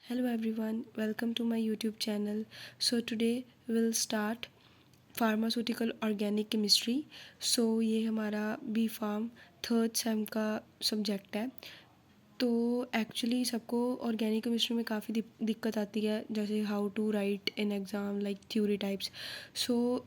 Hello everyone, welcome to my YouTube channel. So today we'll start pharmaceutical organic chemistry. ये हमारा B farm third same का subject है। तो actually सबको organic chemistry में काफ़ी दिक्कत आती है, जैसे how to write in exam like theory types.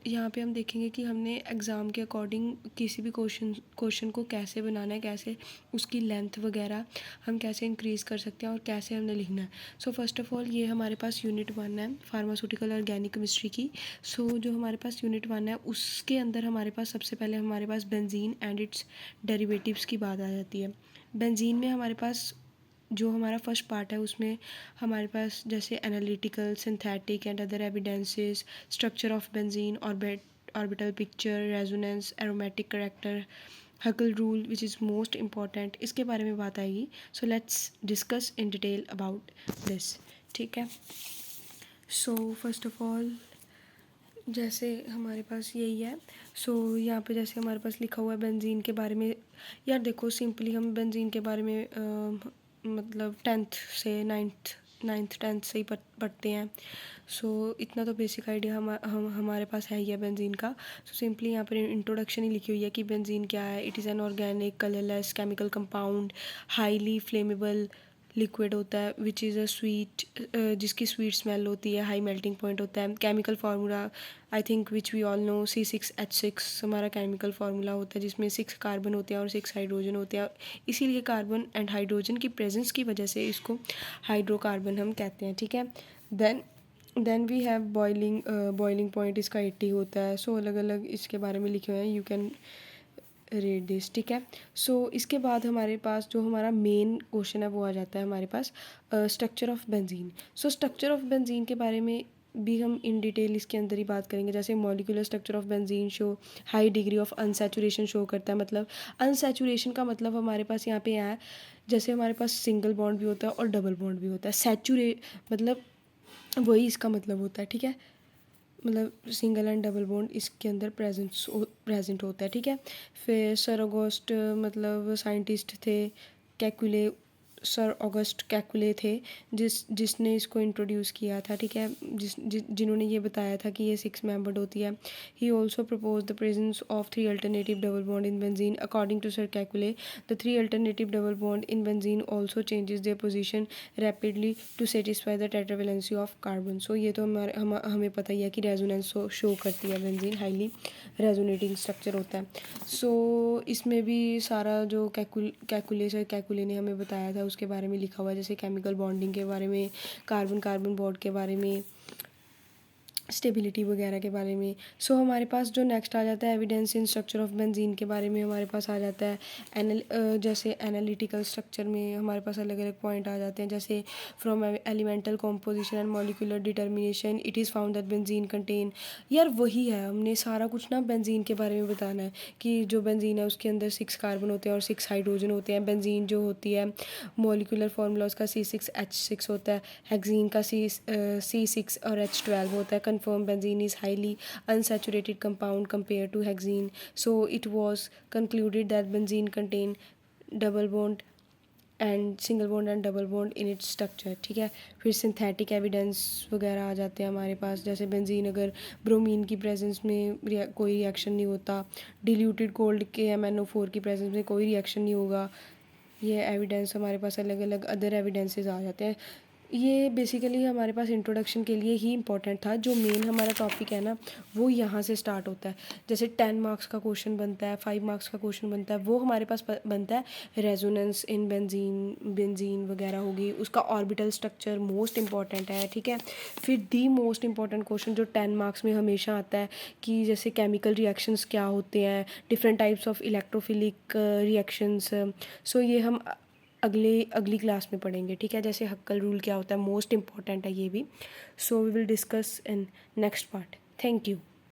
यहाँ पे हम देखेंगे कि हमने एग्ज़ाम के अकॉर्डिंग किसी भी क्वेश्चन को कैसे बनाना है, कैसे उसकी लेंथ वगैरह हम कैसे इंक्रीज़ कर सकते हैं और कैसे हमने लिखना है। फर्स्ट ऑफ़ ऑल ये हमारे पास यूनिट 1 है फार्मास्यूटिकल ऑर्गेनिक केमिस्ट्री की। जो हमारे पास यूनिट 1 है उसके अंदर हमारे पास सबसे पहले हमारे पास बेंजीन एंड इट्स डेरिवेटिव्स की बात आ जाती है। बेंजीन में हमारे पास जो हमारा फर्स्ट पार्ट है उसमें हमारे पास जैसे analytical, synthetic and other evidences, structure of benzene, orbital picture, resonance, aromatic character, हकल rule which is most important, इसके बारे में बात आएगी। Let's discuss in detail about this. ठीक है। फर्स्ट ऑफ ऑल जैसे हमारे पास यही है। यहाँ पे जैसे हमारे पास लिखा हुआ है बेंजीन के बारे में। यार देखो, सिंपली हम बेंजीन के बारे में मतलब 10th से 9th 10th से ही पढ़ते हैं। इतना तो बेसिक आइडिया हमारे पास है ही है बेंजीन का। सिंपली यहाँ पर इंट्रोडक्शन ही लिखी हुई है कि बेंजीन क्या है। It is an organic colourless chemical compound, highly flammable liquid होता है विच इज़ अ स्वीट, जिसकी स्वीट स्मेल होती है, हाई मेल्टिंग पॉइंट होता है। Chemical formula I think which we all know, C6H6 हमारा केमिकल फार्मूला होता है, जिसमें 6 कार्बन होते हैं और 6 हाइड्रोजन होते हैं। इसीलिए कार्बन एंड हाइड्रोजन की प्रेजेंस की वजह से इसको हाइड्रोकार्बन हम कहते हैं। ठीक है। Then we have boiling point इसका 80 होता है। अलग अलग इसके बारे में लिखे हुए हैं, यू कैन रीड दिस। ठीक है। इसके बाद हमारे पास जो हमारा मेन क्वेश्चन है वो आ जाता है हमारे पास structure of benzene. Structure of benzene के बारे में भी हम इन डिटेल इसके अंदर ही बात करेंगे। जैसे molecular structure of benzene show high degree of unsaturation show करता है। मतलब अनसैचुरेशन का मतलब हमारे पास यहाँ पे है, जैसे हमारे पास सिंगल बॉन्ड भी होता है और डबल बॉन्ड भी होता है। मतलब वही इसका मतलब होता है। ठीक है। मतलब सिंगल एंड डबल बॉन्ड इसके अंदर प्रेजेंट होता है। ठीक है। फिर सर ऑगस्ट मतलब साइंटिस्ट थे, कैकुले, सर ऑगस्ट कैकुले थे, जिसने इसको इंट्रोड्यूस किया था। ठीक है। जिन्होंने ये बताया था कि ये 6 मेंबर्ड होती है। He also propose the presence of 3 alternative double bond in benzene. According to sir Kekule, the 3 alternative double bond in benzene also changes their position rapidly to satisfy the tetravalency of carbon. ये तो हमें पता ही है कि resonance show करती है benzene, highly resonating structure होता है। इसमें भी सारा जो कैकुले ने हमें बताया था उसके बारे में लिखा हुआ है, जैसे केमिकल बॉन्डिंग के बारे में, कार्बन कार्बन बॉन्ड के बारे में, स्टेबिलिटी वगैरह के बारे में। हमारे पास जो नेक्स्ट आ जाता है evidence in structure of benzene के बारे में हमारे पास आ जाता है। जैसे एनालिटिकल स्ट्रक्चर में हमारे पास अलग अलग पॉइंट आ जाते हैं, जैसे from elemental composition and molecular determination it is found that benzene contain. यार वही है, हमने सारा कुछ ना बेंजीन के बारे में बताना है कि जो बेंजीन है उसके अंदर 6 कार्बन होते हैं और 6 हाइड्रोजन होते हैं। बेंजीन जो होती है मॉलिक्यूलर फार्मूला उसका C6H6 होता है, हेक्सीन का C6 और H12 होता है। Confirmed benzene is highly unsaturated compound compared to hexene. It was concluded that benzene contain double bond and single bond and double bond in its structure. ठीक है। फिर सिंथेटिक एविडेंस वगैरह आ जाते हैं हमारे पास, जैसे बेंजीन अगर ब्रोमीन की प्रेजेंस में कोई रिएक्शन नहीं होता, डिल्यूटेड गोल्ड के MnO4 की प्रेजेंस में कोई रिएक्शन नहीं होगा। ये एविडेंस हमारे पास अलग अलग अदर एविडेंसेस आ जाते हैं। ये बेसिकली हमारे पास इंट्रोडक्शन के लिए ही इम्पोर्टेंट था। जो मेन हमारा टॉपिक है ना वो यहाँ से स्टार्ट होता है। जैसे 10 मार्क्स का क्वेश्चन बनता है, 5 मार्क्स का क्वेश्चन बनता है, वो हमारे पास बनता है रेजोनेंस इन बेंजीन वगैरह होगी, उसका ऑर्बिटल स्ट्रक्चर मोस्ट इंपॉर्टेंट है। ठीक है। फिर दी मोस्ट इंपॉर्टेंट क्वेश्चन जो 10 मार्क्स में हमेशा आता है कि जैसे केमिकल रिएक्शंस क्या होते हैं, different types of electrophilic reactions. ये हम अगली क्लास में पढ़ेंगे। ठीक है। जैसे हक्कल रूल क्या होता है, मोस्ट इंपॉर्टेंट है ये भी। We will discuss in next part. Thank you.